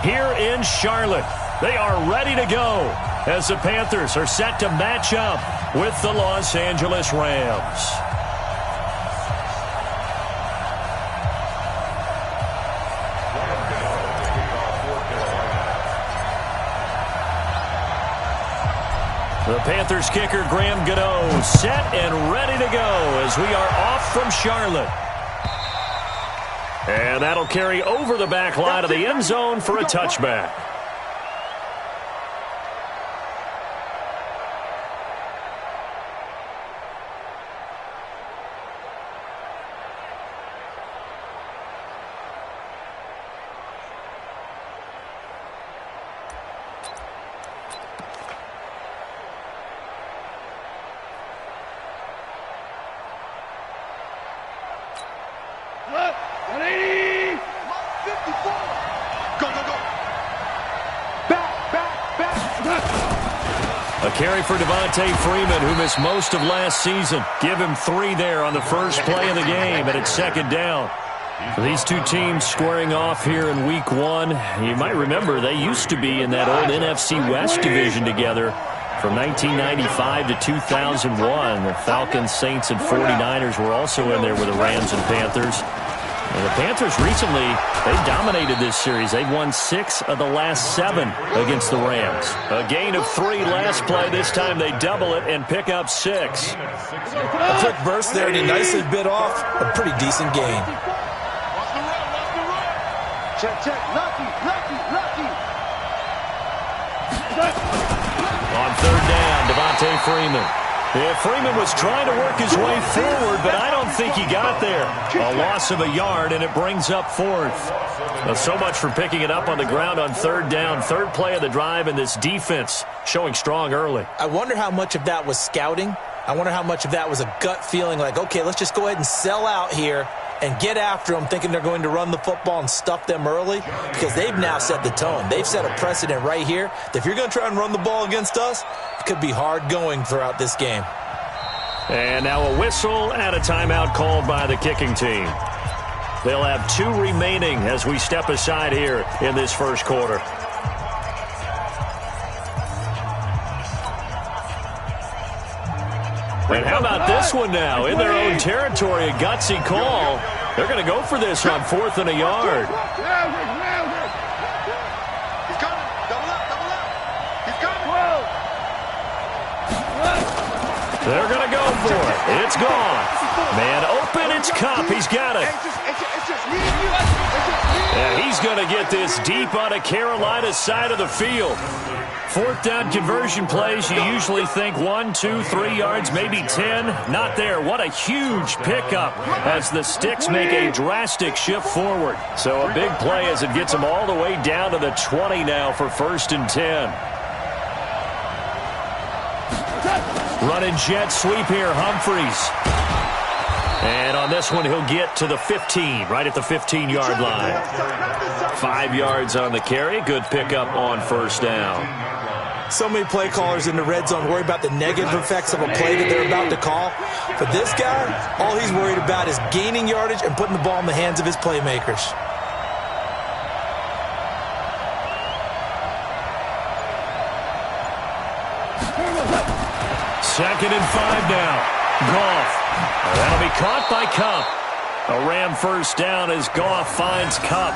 here in Charlotte. They are ready to go as the Panthers are set to match up with the Los Angeles Rams. The Panthers kicker, Graham Gano, set and ready to go as we are off from Charlotte. And that'll carry over the back line of the end zone for a touchback. A carry for Devontae Freeman, who missed most of last season. Give him 3 there on the first play of the game, and it's second down. These two teams squaring off here in Week 1. You might remember they used to be in that old NFC West division together from 1995 to 2001. The Falcons, Saints, and 49ers were also in there with the Rams and Panthers. And the Panthers recently, they dominated this series. They've won 6 of the last 7 against the Rams. A gain of 3 last play. This time they double it and pick up 6. A quick burst there, and he nicely bit off a pretty decent gain. Check, check. Lucky. On third down, Devontae Freeman. Yeah, Freeman was trying to work his way forward, but I don't think he got there. A loss of a yard, and it brings up 4th. Well, so much for picking it up on the ground on third down. Third play of the drive, and this defense showing strong early. I wonder how much of that was scouting. I wonder how much of that was a gut feeling like, okay, let's just go ahead and sell out here and get after them, thinking they're going to run the football and stuff them early, because they've now set the tone. They've set a precedent right here that if you're going to try and run the ball against us, it could be hard going throughout this game. And now a whistle and a timeout called by the kicking team. They'll have 2 remaining as we step aside here in this first quarter. And how about this one now? In their own territory, a gutsy call. They're going to go for this on 4th and a yard. They're going to go for it. It's gone. Man open, it's Kupp. He's got it. And he's going to get this deep on a Carolina side of the field. 4th down conversion plays, you usually think 1, 2, 3 yards, maybe 10. Not there. What a huge pickup as the sticks make a drastic shift forward. So a big play as it gets them all the way down to the 20 now for 1st and 10. Running jet sweep here, Humphries. And on this one, he'll get to the 15, right at the 15-yard line. 5 yards on the carry. Good pickup on 1st down. So many play callers in the red zone worry about the negative effects of a play that they're about to call. But this guy, all he's worried about is gaining yardage and putting the ball in the hands of his playmakers. Second and 5 now. Goff. That'll be caught by Kupp. A Ram first down as Goff finds Kupp.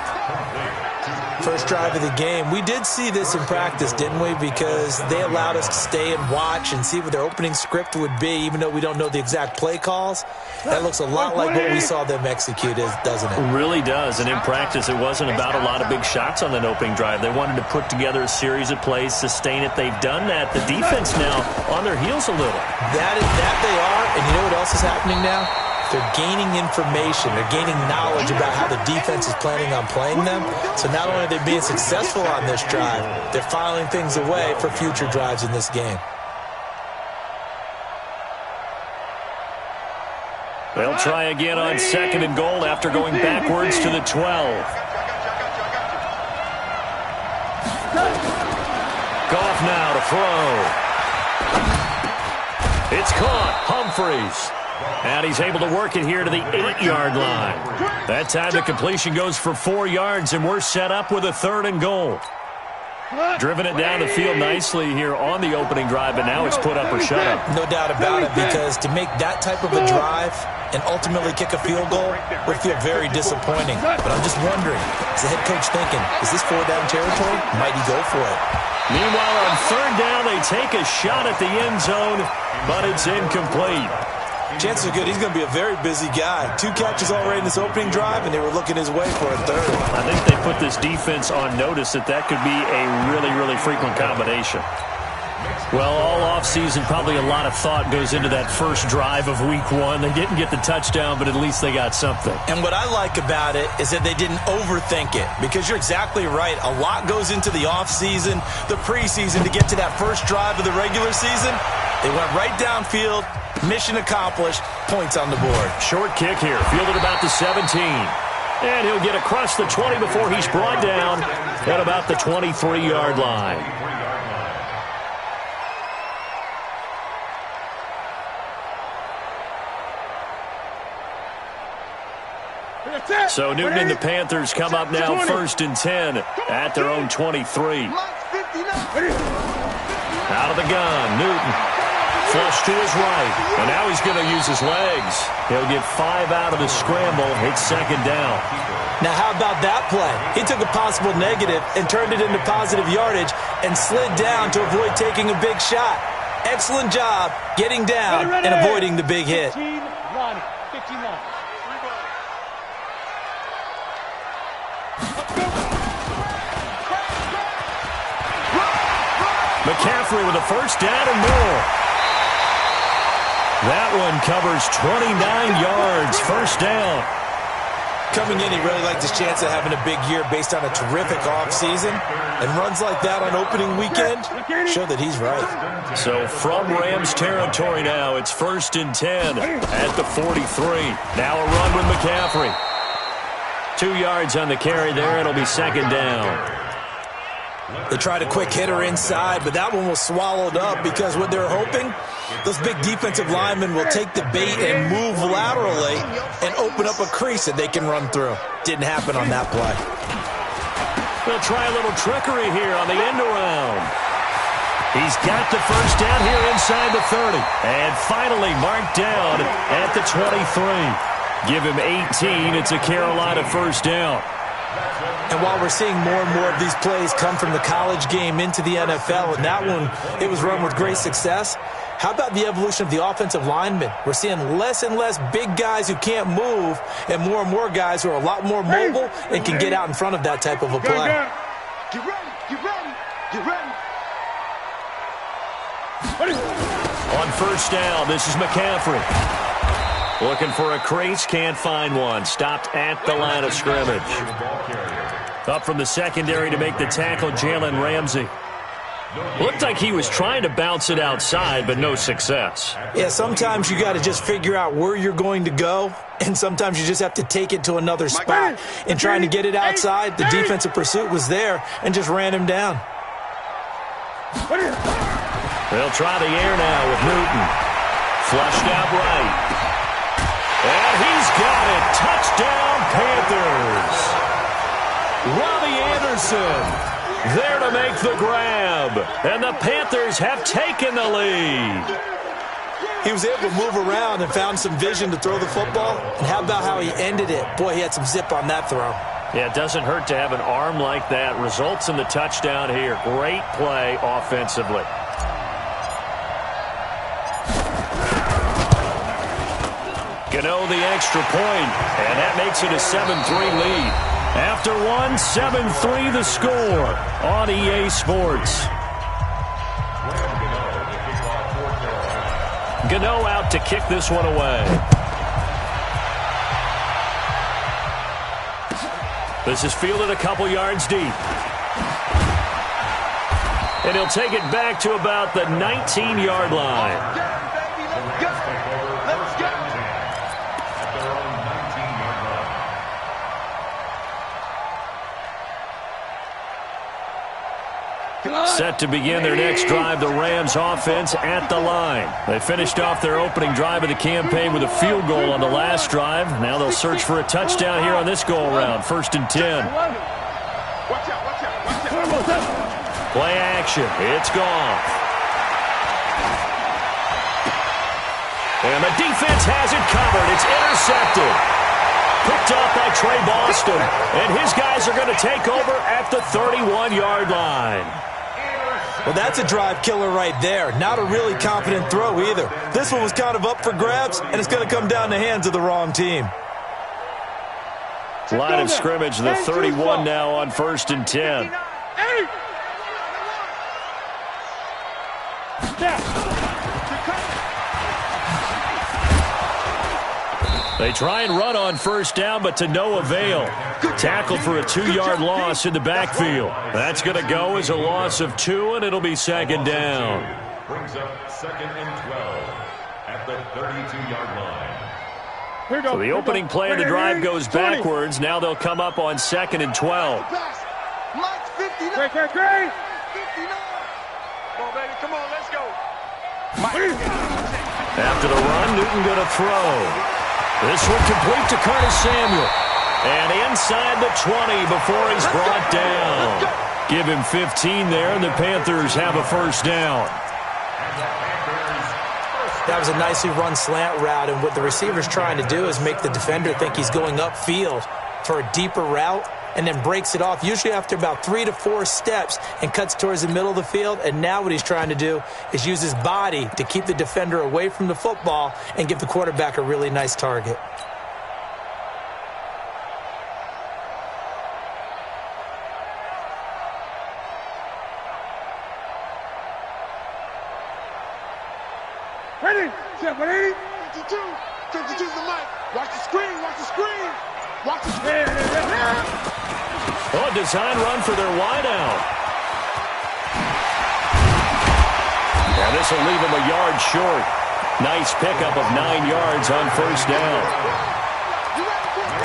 First drive of the game. We did see this in practice, didn't we? Because they allowed us to stay and watch and see what their opening script would be, even though we don't know the exact play calls. That looks a lot like what we saw them execute, doesn't it? It really does. And in practice, it wasn't about a lot of big shots on that opening drive. They wanted to put together a series of plays, sustain it. They've done that. The defense now on their heels a little. That they are. And you know what else is happening now? They're gaining information. They're gaining knowledge about how the defense is planning on playing them. So not only are they being successful on this drive, they're filing things away for future drives in this game. They'll try again on 2nd and goal after going backwards to the 12. Goff now to throw. It's caught. Humphries. And he's able to work it here to the 8-yard line. That time the completion goes for 4 yards, and we're set up with a 3rd and goal. Driven it down the field nicely here on the opening drive, and now it's put up or shut up. No doubt about it, because to make that type of a drive and ultimately kick a field goal would feel very disappointing. But I'm just wondering, is the head coach thinking, is this 4-down territory? Might he go for it? Meanwhile, on 3rd down, they take a shot at the end zone, but it's incomplete. Chances are good he's going to be a very busy guy. 2 catches already in this opening drive, and they were looking his way for a 3rd. I think they put this defense on notice that could be a really, really frequent combination. Well, all offseason, probably a lot of thought goes into that first drive of Week 1. They didn't get the touchdown, but at least they got something. And what I like about it is that they didn't overthink it, because you're exactly right. A lot goes into the offseason, the preseason, to get to that first drive of the regular season. They went right downfield, mission accomplished, points on the board. Short kick here, fielded about the 17. And he'll get across the 20 before he's brought down at about the 23-yard line. So Newton and the Panthers come up now 1st and 10 at their own 23. Out of the gun, Newton. Flush to his right, and now he's going to use his legs. He'll get 5 out of the scramble. It's 2nd down. Now, how about that play? He took a possible negative and turned it into positive yardage and slid down to avoid taking a big shot. Excellent job getting down and avoiding the big hit. 15 line. McCaffrey with a 1st down and more. That one covers 29 yards, 1st down. Coming in, he really liked his chance of having a big year based on a terrific offseason. And runs like that on opening weekend show that he's right. So from Rams territory now, it's 1st and 10 at the 43. Now a run with McCaffrey. 2 yards on the carry there. It'll be 2nd down. They tried a quick hitter inside, but that one was swallowed up because what they're hoping, those big defensive linemen will take the bait and move laterally and open up a crease that they can run through. Didn't happen on that play. They'll try a little trickery here on the end around. He's got the 1st down here inside the 30. And finally marked down at the 23. Give him 18. It's a Carolina 1st down. And while we're seeing more and more of these plays come from the college game into the NFL, and that one, it was run with great success, how about the evolution of the offensive linemen? We're seeing less and less big guys who can't move and more guys who are a lot more mobile and can get out in front of that type of a play. Get ready, get ready, get ready. On 1st down, this is McCaffrey. Looking for a crease, can't find one. Stopped at the line of scrimmage. Up from the secondary to make the tackle, Jalen Ramsey. Looked like he was trying to bounce it outside, but no success. Yeah, sometimes you got to just figure out where you're going to go, and sometimes you just have to take it to another spot. In trying to get it outside, the defensive pursuit was there and just ran him down. They'll try the air now with Newton. Flushed out right. And he's got it. Touchdown, Panthers. Robbie Anderson there to make the grab. And the Panthers have taken the lead. He was able to move around and found some vision to throw the football. And how about how he ended it? Boy, he had some zip on that throw. Yeah, it doesn't hurt to have an arm like that. Results in the touchdown here. Great play offensively. Gano the extra point, and that makes it a 7-3 lead. After one, 7-3 the score on EA Sports. Gano out to kick this one away. This is fielded a couple yards deep. And he'll take it back to about the 19-yard line. Set to begin their next drive, the Rams offense at the line. They finished off their opening drive of the campaign with a field goal on the last drive. Now they'll search for a touchdown here on this go-around. 1st and 10. Play action. It's gone. And the defense has it covered. It's intercepted. Picked off by Trey Boston. And his guys are going to take over at the 31-yard line. Well, that's a drive killer right there. Not a really confident throw either. This one was kind of up for grabs, and it's going to come down the hands of the wrong team. Line of scrimmage, the 31 now on 1st and 10. They try and run on 1st down, but to no avail. Tackled for a 2-yard loss in the backfield. That's going to go as a loss of 2, and it'll be 2nd down. Brings up 2nd and 12 at the 32-yard line. So the opening play of the drive goes backwards. Now they'll come up on 2nd and 12. Great. 59. Come on, baby. Come on, let's go. After the run, Newton going to throw. This one complete to Curtis Samuel. And inside the 20 before he's brought down. Give him 15 there, and the Panthers have a 1st down. That was a nicely run slant route, and what the receiver's trying to do is make the defender think he's going upfield for a deeper route, and then breaks it off, usually after about 3 to 4 steps, and cuts towards the middle of the field. And now what he's trying to do is use his body to keep the defender away from the football and give the quarterback a really nice target. Ready? 7, 8, 52. 52's the mic. Watch the screen. Watch the screen. Watch the screen. Oh, a design run for their wideout. Yeah, this will leave him a yard short. Nice pickup of 9 yards on 1st down.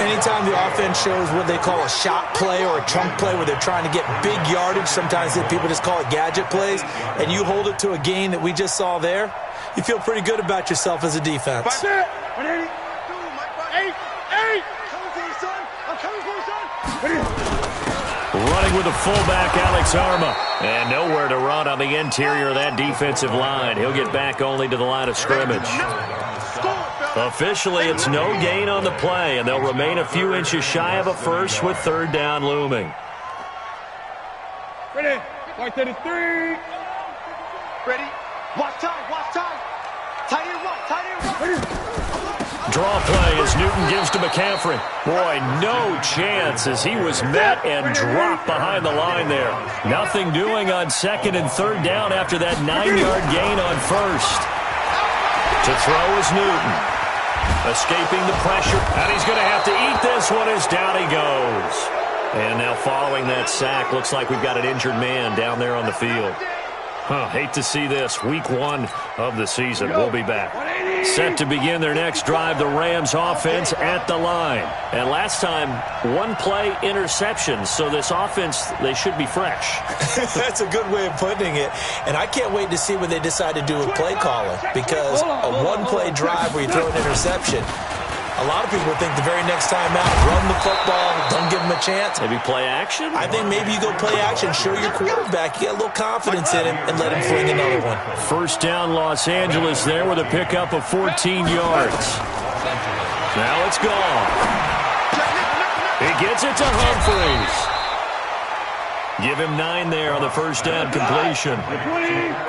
Anytime the offense shows what they call a shot play or a chunk play where they're trying to get big yardage, sometimes people just call it gadget plays, and you hold it to a gain that we just saw there, you feel pretty good about yourself as a defense. That's it. 180. 8. Coming for you, son. I'm coming for you, son. Running with the fullback, Alex Arma. And nowhere to run on the interior of that defensive line. He'll get back only to the line of scrimmage. Officially, it's no gain on the play, and they'll remain a few inches shy of a 1st with 3rd down looming. Ready? 133. Ready? Watch time. Watch time. Tight end one. Draw play as Newton gives to McCaffrey. Boy, no chance as he was met and dropped behind the line there. Nothing doing on 2nd and 3rd down after that 9-yard gain on 1st. To throw is Newton. Escaping the pressure, and he's going to have to eat this one as down he goes. And now following that sack, looks like we've got an injured man down there on the field. Hate to see this. Week 1 of the season. We'll be back. Set to begin their next drive, the Rams offense at the line. And last time, 1-play interception, so this offense, they should be fresh. That's a good way of putting it. And I can't wait to see what they decide to do with play calling, because a 1-play drive where you throw an interception, a lot of people think the very next time out, run the football, don't give them a chance. Maybe play action? I think maybe you go play action, show your quarterback, you get a little confidence in him, and let him fling another one. 1st down, Los Angeles there with a pickup of 14 yards. Now it's gone. He gets it to Humphreys. Give him 9 there on the 1st down completion.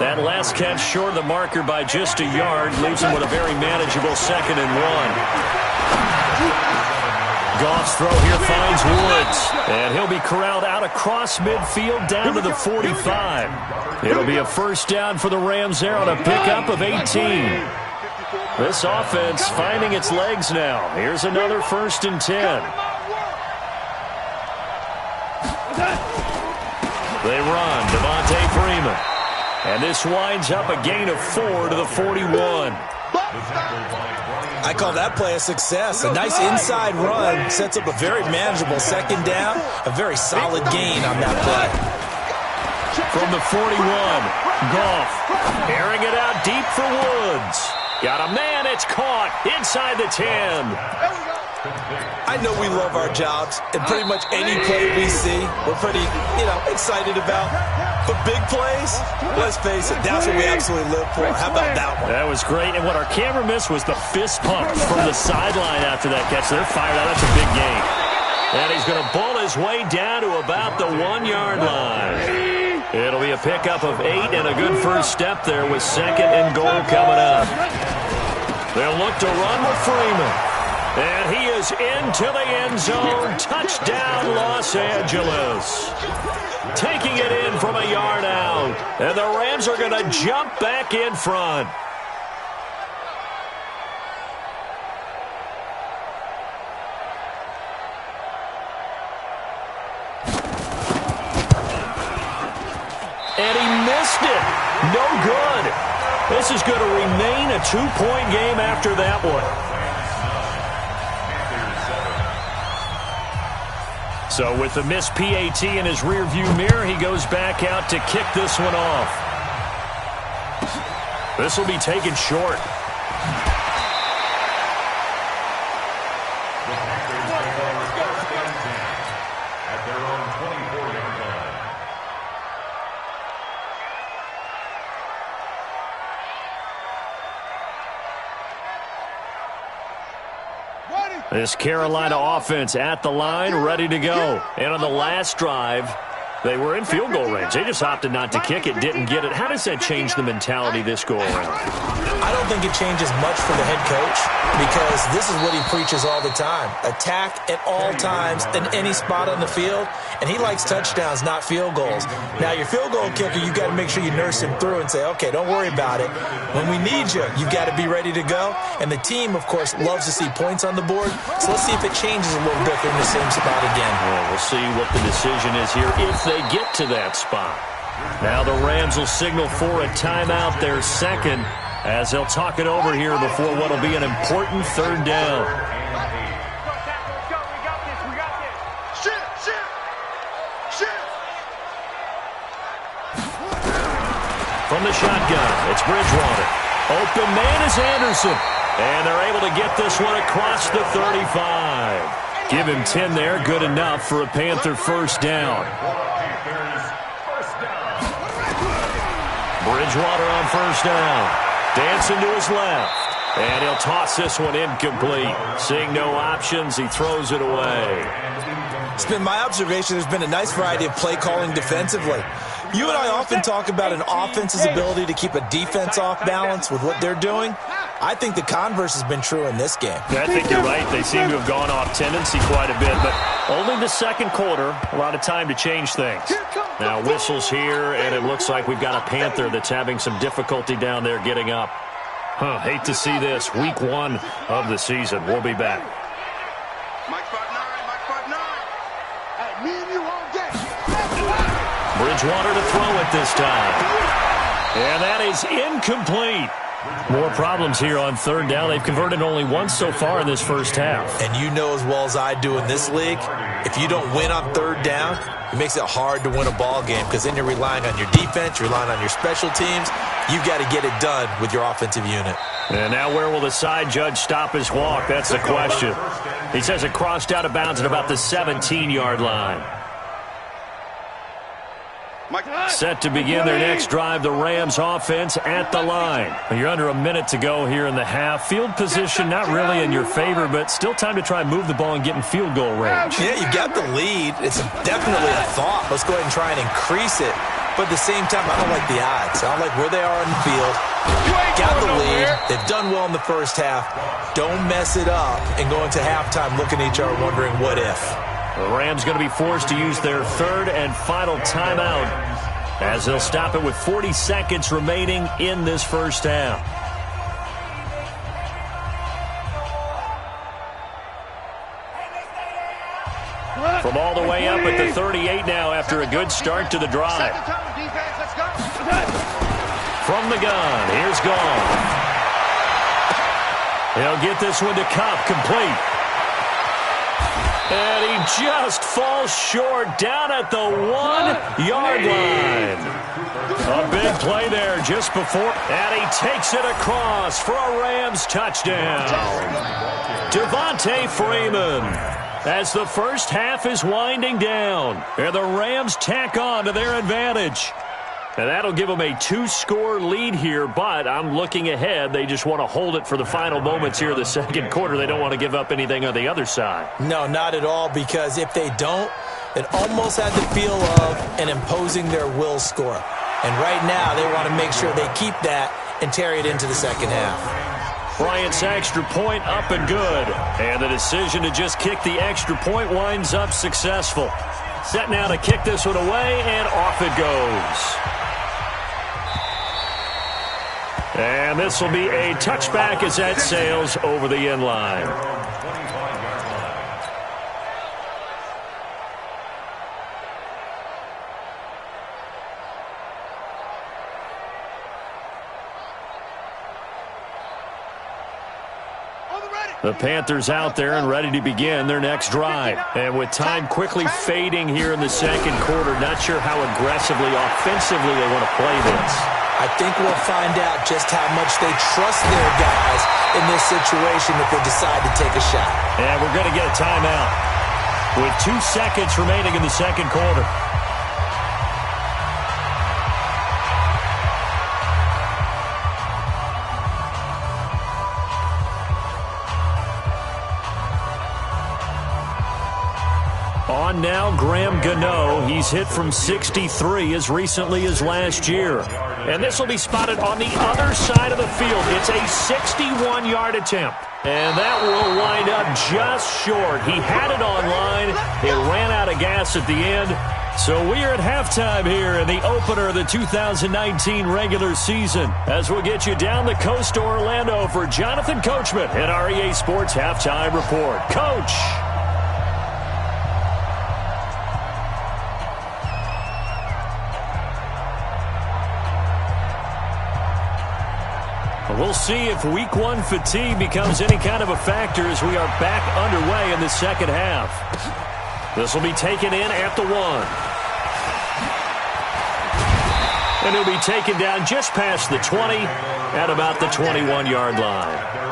That last catch short of the marker by just a yard leaves him with a very manageable 2nd and 1. Goff's throw here finds Woods, and he'll be corralled out across midfield down to the 45. It'll be a 1st down for the Rams there on a pickup of 18. This offense finding its legs now. Here's another 1st and 10. They run, Devontae Freeman. And this winds up a gain of 4 to the 41. I call that play a success. A nice inside run sets up a very manageable 2nd down. A very solid gain on that play. From the 41, Goff airing it out deep for Woods. Got a man, it's caught inside the 10. I know we love our jobs, and pretty much any play we see, we're pretty, excited about. But big plays, let's face it, that's what we absolutely live for. How about that one? That was great, and what our camera missed was the fist pump from the sideline after that catch. They're fired out. That's a big gain. And he's going to bull his way down to about the 1-yard line. It'll be a pickup of 8 and a good first step there with 2nd and goal coming up. They'll look to run with Freeman. And he is into the end zone. Touchdown, Los Angeles. Taking it in from a yard out. And the Rams are going to jump back in front. And he missed it. No good. This is going to remain a 2-point game after that one. So with the missed PAT in his rearview mirror, he goes back out to kick this one off. This will be taken short. At their own 24-yard line. This Carolina offense at the line, ready to go. And on the last drive, they were in field goal range. They just opted not to kick it, didn't get it. How does that change the mentality this go around? I don't think it changes much for the head coach because this is what he preaches all the time. Attack at all times in any spot on the field, and he likes touchdowns, not field goals. Now, your field goal kicker, you got to make sure you nurse him through and say, okay, don't worry about it. When we need you, you got to be ready to go. And the team, of course, loves to see points on the board, so let's see if it changes a little bit in the same spot again. Well, we'll see what the decision is here if they get to that spot. Now the Rams will signal for a timeout, their second, as they'll talk it over here before what will be an important 3rd down. From the shotgun, it's Bridgewater. Open man is Anderson. And they're able to get this one across the 35. Give him 10 there, good enough for a Panther first down. Bridgewater on first down. Dancing to his left. And he'll toss this one incomplete. Seeing no options, he throws it away. It's been my observation there's been a nice variety of play calling defensively. You and I often talk about an offense's ability to keep a defense off balance with what they're doing. I think the converse has been true in this game. I think you're right. They seem to have gone off tendency quite a bit, but only the second quarter, a lot of time to change things. Now whistles here, and it looks like we've got a Panther that's having some difficulty down there getting up. Hate to see this. Week 1 of the season. We'll be back. Bridgewater to throw it this time. And that is incomplete. More problems here on 3rd down. They've converted only once so far in this first half. And you know as well as I do in this league, if you don't win on 3rd down, it makes it hard to win a ball game because then you're relying on your defense, you're relying on your special teams. You've got to get it done with your offensive unit. And now where will the side judge stop his walk? That's the question. He says it crossed out of bounds at about the 17-yard line. Set to begin their next drive, the Rams offense at the line. You're under a minute to go here in the half. Field position not really in your favor, but still time to try and move the ball and get in field goal range. Yeah, you got the lead. It's definitely a thought. Let's go ahead and try and increase it. But at the same time, I don't like the odds. I don't like where they are in the field. Got the lead. They've done well in the first half. Don't mess it up and go into halftime looking at each other wondering what if. The Rams going to be forced to use their 3rd and final timeout as they'll stop it with 40 seconds remaining in this first half. From all the way up at the 38 now after a good start to the drive. From the gun, here's Goff. He'll get this one to Cup, complete. And he just falls short down at the 1-yard line. A big play there just before. And he takes it across for a Rams touchdown. Devontae Freeman. As the first half is winding down. And the Rams tack on to their advantage. And that'll give them a 2-score lead here, but I'm looking ahead. They just want to hold it for the final moments here of the second quarter. They don't want to give up anything on the other side. No, not at all, because if they don't, it almost had the feel of an imposing their will score. And right now, they want to make sure they keep that and carry it into the second half. Bryant's extra point up and good. And the decision to just kick the extra point winds up successful. Set now to kick this one away, and off it goes. And this will be a touchback as that sails over the end line. The Panthers out there and ready to begin their next drive. And with time quickly fading here in the second quarter, not sure how aggressively, offensively they want to play this. I think we'll find out just how much they trust their guys in this situation if they decide to take a shot. And we're going to get a timeout with 2 seconds remaining in the second quarter. On now, Graham Gano. He's hit from 63 as recently as last year. And this will be spotted on the other side of the field. It's a 61-yard attempt. And that will wind up just short. He had it on line. It ran out of gas at the end. So we are at halftime here in the opener of the 2019 regular season. As we'll get you down the coast to Orlando for Jonathan Coachman at our EA Sports Halftime Report. Coach. We'll see if week 1 fatigue becomes any kind of a factor as we are back underway in the second half. This will be taken in at the 1. And he'll be taken down just past the 20 at about the 21-yard line.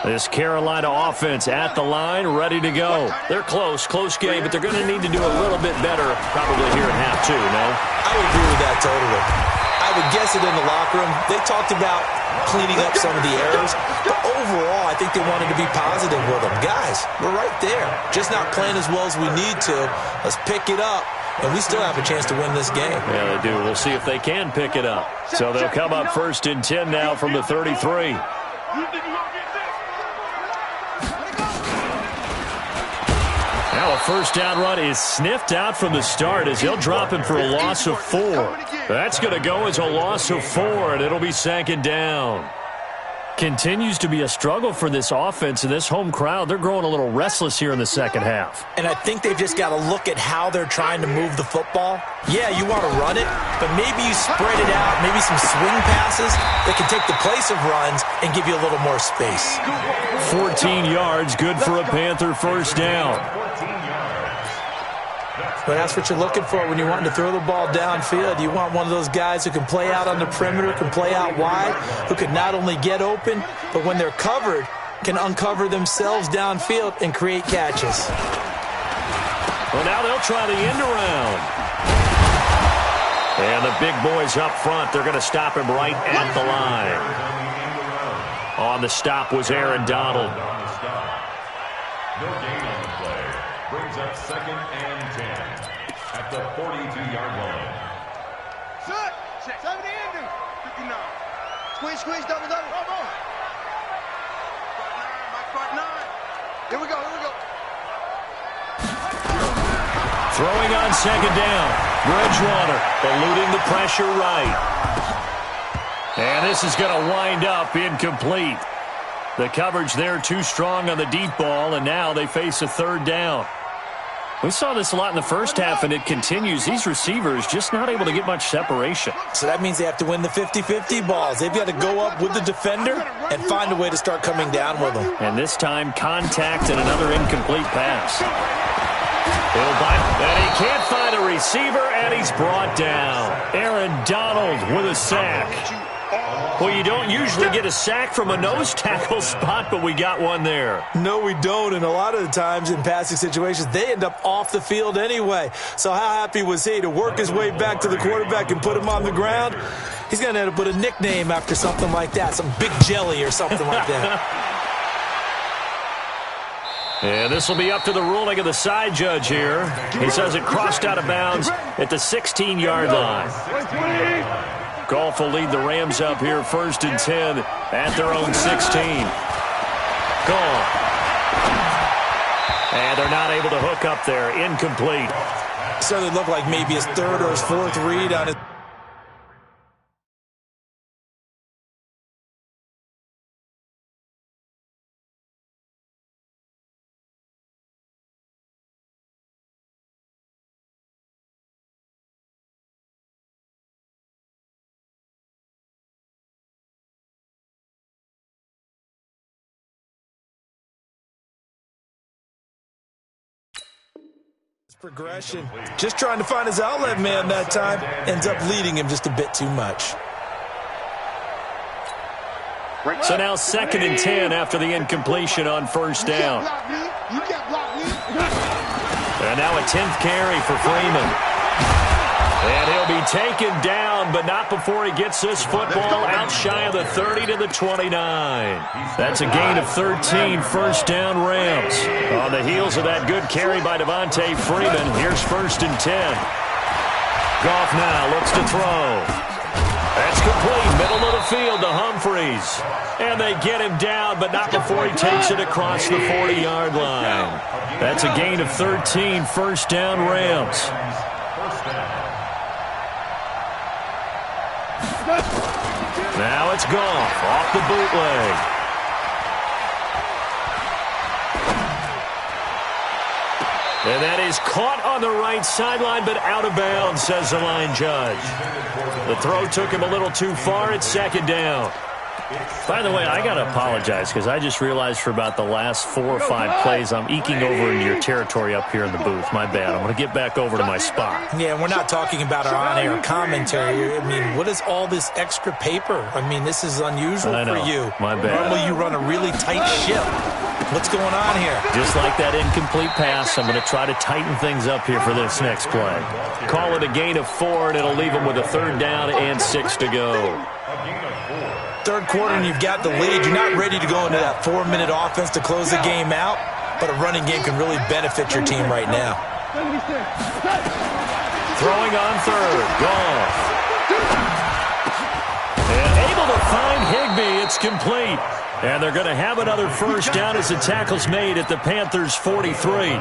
This Carolina offense at the line, ready to go. They're close game, but they're going to need to do a little bit better probably here in half 2, no? I would agree with that totally. I would guess it in the locker room. They talked about cleaning up some of the errors, but overall, I think they wanted to be positive with them. Guys, we're right there. Just not playing as well as we need to. Let's pick it up, and we still have a chance to win this game. Yeah, they do. We'll see if they can pick it up. So they'll come up 1st and 10 now from the 33. Now a first down run is sniffed out from the start as they'll drop him for a loss of 4. That's going to go as a loss of 4, and it'll be 2nd down. Continues to be a struggle for this offense and this home crowd. They're growing a little restless here in the second half. And I think they've just got to look at how they're trying to move the football. Yeah, you want to run it, but maybe you spread it out, maybe some swing passes that can take the place of runs and give you a little more space. 14 yards, good for a Panther first down. But that's what you're looking for when you're wanting to throw the ball downfield. You want one of those guys who can play out on the perimeter, can play out wide, who can not only get open, but when they're covered, can uncover themselves downfield and create catches. Well, now they'll try the end around. And the big boys up front, they're going to stop him right at the line. On the stop was Aaron Donald. No gain on the play. Brings up 2nd and 10 at the 42-yard line. Set. 70 ending. 59. Squeeze, double. Come on. Part 9. Here we go. Throwing on 2nd down. Bridgewater eluding the pressure right. And this is going to wind up incomplete. The coverage there too strong on the deep ball, and now they face a 3rd down. We saw this a lot in the first half, and it continues. These receivers just not able to get much separation. So that means they have to win the 50-50 balls. They've got to go up with the defender and find a way to start coming down with them. And this time, contact and another incomplete pass. He'll bite, and he can't find a receiver, and he's brought down. Aaron Donald with a sack. Well, you don't usually get a sack from a nose tackle spot, but we got one there. No, we don't, and a lot of the times in passing situations, they end up off the field anyway. So how happy was he to work his way back to the quarterback and put him on the ground? He's going to end up with a nickname after something like that, some Big Jelly or something like that. And this will be up to the ruling of the side judge here. He says it crossed out of bounds at the 16-yard line. Goff will lead the Rams up here 1st and 10 at their own 16. Goff. And they're not able to hook up there. Incomplete. So they look like maybe his 3rd or his 4th read on it. Progression. Just trying to find his outlet man that time. Ends up leading him just a bit too much. So now 2nd and 10 after the incompletion on 1st down. And now a 10th carry for Freeman. And he'll be taken down, but not before he gets this football out shy of the 30 to the 29. That's a gain of 13, 1st down Rams. On the heels of that good carry by Devontae Freeman, here's 1st and 10. Goff now looks to throw. That's complete, middle of the field to Humphries. And they get him down, but not before he takes it across the 40-yard line. That's a gain of 13, 1st down Rams. Now it's Goff off the bootleg. And that is caught on the right sideline, but out of bounds, says the line judge. The throw took him a little too far. It's 2nd down. By the way, I got to apologize because I just realized for about the last 4 or 5 plays I'm eking over into your territory up here in the booth. My bad. I'm going to get back over to my spot. Yeah, we're not talking about our on-air commentary. I mean, what is all this extra paper? I mean, this is unusual for you. My bad. Normally you run a really tight ship. What's going on here? Just like that incomplete pass, I'm going to try to tighten things up here for this next play. Call it a gain of 4, and it'll leave them with a 3rd down and 6 to go. 3rd quarter and you've got the lead. You're not ready to go into that 4-minute offense to close the game out, but a running game can really benefit your team right now. Throwing on 3rd. Goff. And able to find Higbee. It's complete. And they're going to have another 1st down as the tackle's made at the Panthers' 43.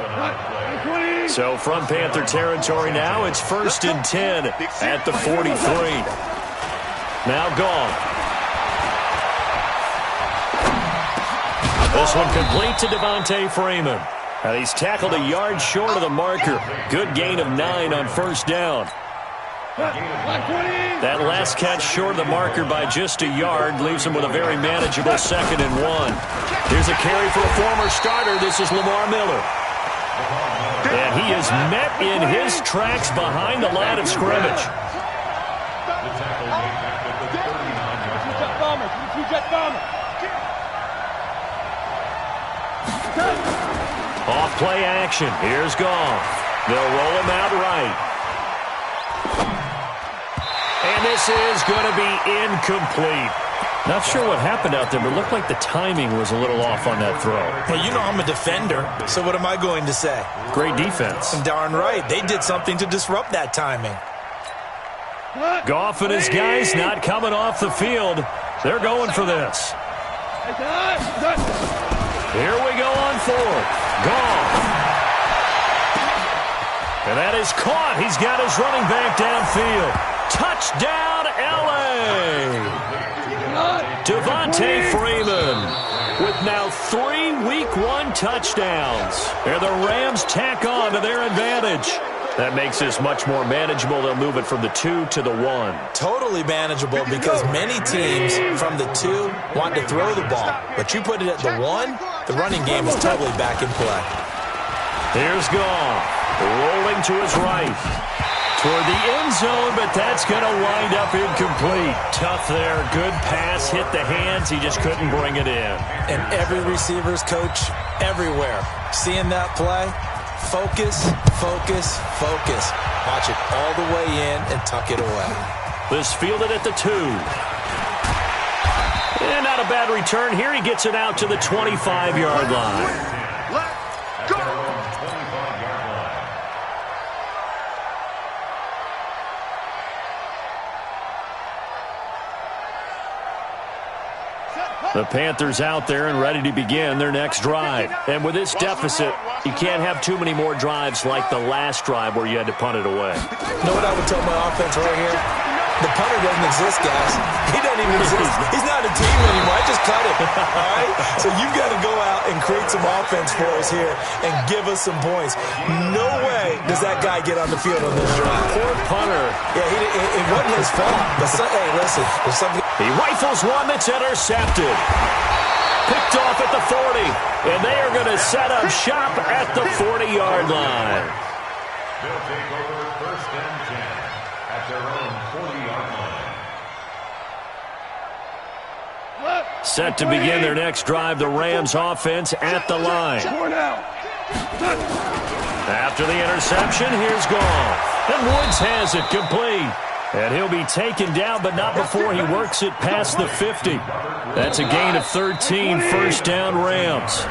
So from Panther territory now, it's 1st and 10 at the 43. Now Goff. This one complete to Devontae Freeman. And he's tackled a yard short of the marker. Good gain of 9 on 1st down. That last catch short of the marker by just a yard leaves him with a very manageable 2nd and 1. Here's a carry for a former starter. This is Lamar Miller. And he is met in his tracks behind the line of scrimmage. Off play action. Here's Goff. They'll roll him out right. And this is going to be incomplete. Not sure what happened out there, but it looked like the timing was a little off on that throw. Well, you know I'm a defender, so what am I going to say? Great defense. And darn right. They did something to disrupt that timing. Goff and his guys not coming off the field. They're going for this. Here we go on 4th. Goff. And that is caught. He's got his running back downfield. Touchdown, L.A. Devontae Freeman. with now 3 Week 1 touchdowns. And the Rams tack on to their advantage. That makes this much more manageable. They'll move it from the 2 to the 1. Totally manageable because many teams from the 2 want to throw the ball. But you put it at the 1, the running game is totally back in play. Here's Goff, rolling to his right. Toward the end zone, but that's going to wind up incomplete. Tough there. Good pass, hit the hands. He just couldn't bring it in. And every receiver's coach everywhere, seeing that play, focus, focus, focus. Watch it all the way in and tuck it away. This fielded at the 2. And not a bad return here. He gets it out to the 25-yard line. At their own 25-yard line. The Panthers out there and ready to begin their next drive. And with this deficit, you can't have too many more drives like the last drive where you had to punt it away. You know what I would tell my offense right here? The punter doesn't exist, guys. He doesn't even exist. He's not a team anymore. I just cut him. All right? So you've got to go out and create some offense for us here and give us some points. No way does that guy get on the field on this drive. Poor punter. Yeah, it wasn't his fault. But hey, listen, there's something. He rifles one that's intercepted. Picked off at the 40. And they are going to set up shop at the 40-yard line. They'll take over 1st and 10 at their own 40-yard line. Set to begin their next drive, the Rams offense at the line. After the interception, here's Goff. And Woods has it complete. And he'll be taken down, but not before he works it past the 50. That's a gain of 13, 1st down Rams.